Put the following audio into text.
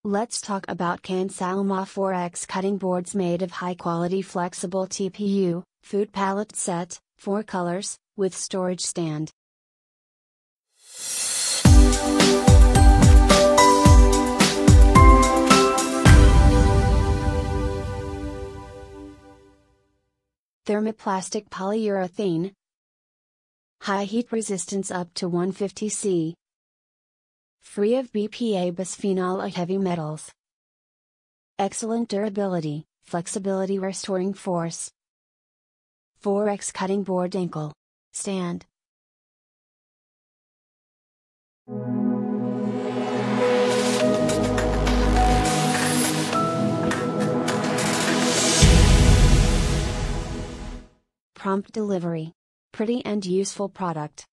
Let's talk about Salle Ma 4X cutting boards made of high-quality flexible TPU, food pallet set, 4 colors, with storage stand. Thermoplastic polyurethane. High heat resistance up to 150 C. Free of BPA bisphenol A heavy metals. Excellent durability, flexibility restoring force. 4X cutting board inkl. Stand. Prompt delivery. Pretty and useful product.